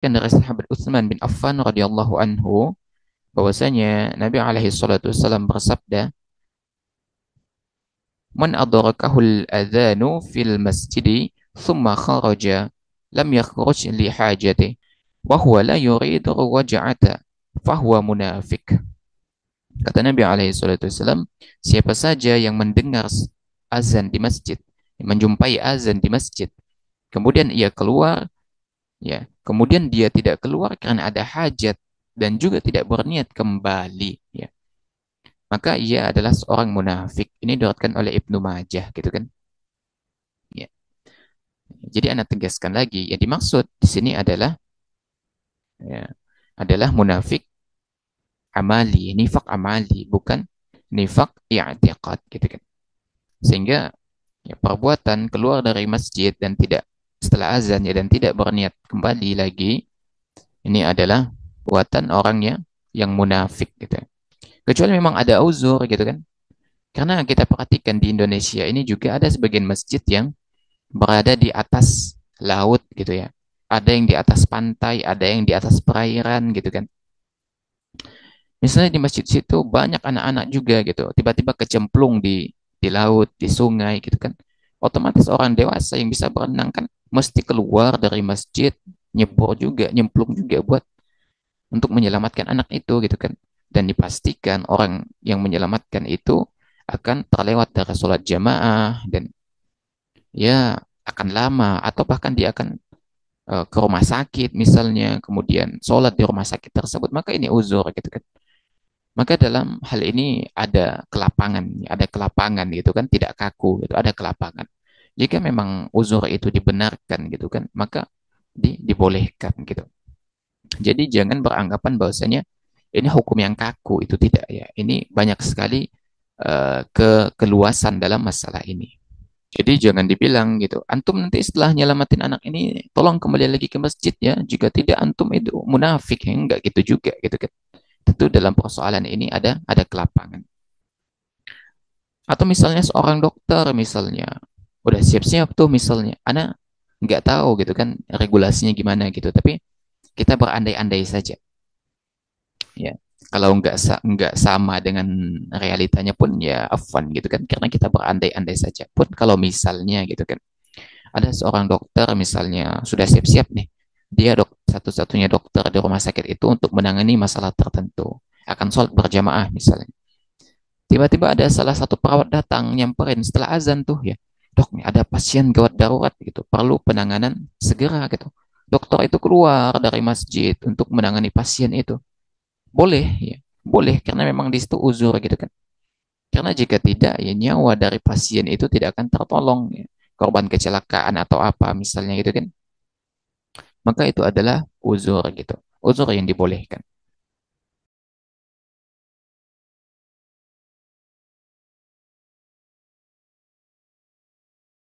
Kan dari sahabat Utsman bin Affan radhiyallahu anhu bahwasanya Nabi alaihi salatu wasallam bersabda, "Man adrakahul adzanu fil masjidi thumma kharaja lam yakhruj li hajati wa huwa la yuridu waj'ata fahuwa munafik." Kata Nabi alaihi salatu wasallam, siapa saja yang mendengar azan di masjid, menjumpai azan di masjid, kemudian ia keluar, ya, kemudian dia tidak keluar karena ada hajat dan juga tidak berniat kembali, ya, maka ia adalah seorang munafik. Ini diriwayatkan oleh Ibnu Majah, gitu kan? Ya. Jadi anak tegaskan lagi, yang dimaksud di sini adalah, ya, adalah munafik amali, nifak amali, bukan nifak i'tiqad, gitu kan? Sehingga ya, perbuatan keluar dari masjid dan tidak setelah azan, ya, dan tidak berniat kembali lagi, ini adalah buatan orang yang munafik, gitu. Kecuali memang ada uzur, gitu kan? Karena kita perhatikan di Indonesia ini juga ada sebagian masjid yang berada di atas laut, gitu ya. Ada yang di atas pantai, ada yang di atas perairan, gitu kan. Misalnya di masjid situ banyak anak-anak juga gitu, tiba-tiba kecemplung di laut, di sungai, gitu kan. Otomatis orang dewasa yang bisa berenang kan mesti keluar dari masjid, nyebur juga, nyemplung juga buat untuk menyelamatkan anak itu, gitu kan. Dan dipastikan orang yang menyelamatkan itu akan terlewat dari sholat jamaah dan ya akan lama, atau bahkan dia akan ke rumah sakit misalnya, kemudian sholat di rumah sakit tersebut, maka ini uzur, gitu kan. Maka dalam hal ini ada kelapangan, gitu kan, tidak kaku, gitu, ada kelapangan. Jika memang uzur itu dibenarkan, gitu kan, maka dibolehkan, gitu. Jadi jangan beranggapan bahwasanya ini hukum yang kaku, itu tidak, ya. Ini banyak sekali keluasan dalam masalah ini. Jadi jangan dibilang gitu, antum nanti setelah nyelamatin anak ini, tolong kembali lagi ke masjid ya. Jika tidak, antum itu munafik, ya enggak gitu juga, gitu kan. Tentu dalam persoalan ini ada kelapangan. Atau misalnya seorang dokter misalnya, udah siap-siap tuh misalnya, anak nggak tahu gitu kan regulasinya gimana gitu, tapi kita berandai-andai saja, ya. Kalau nggak sama dengan realitanya pun ya afwan, gitu kan, karena kita berandai-andai saja. Pun kalau misalnya gitu kan, ada seorang dokter misalnya sudah siap-siap nih, dia satu-satunya dokter di rumah sakit itu untuk menangani masalah tertentu, akan sholat berjamaah misalnya. Tiba-tiba ada salah satu perawat datang nyamperin setelah azan tuh, ya, dok, nih ada pasien gawat darurat gitu, perlu penanganan segera gitu. Dokter itu keluar dari masjid untuk menangani pasien itu. Boleh, ya, boleh, karena memang di situ uzur, gitu kan. Karena jika tidak, ya nyawa dari pasien itu tidak akan tertolong, ya. Korban kecelakaan atau apa misalnya, gitu kan. Maka itu adalah uzur, gitu. Uzur yang dibolehkan.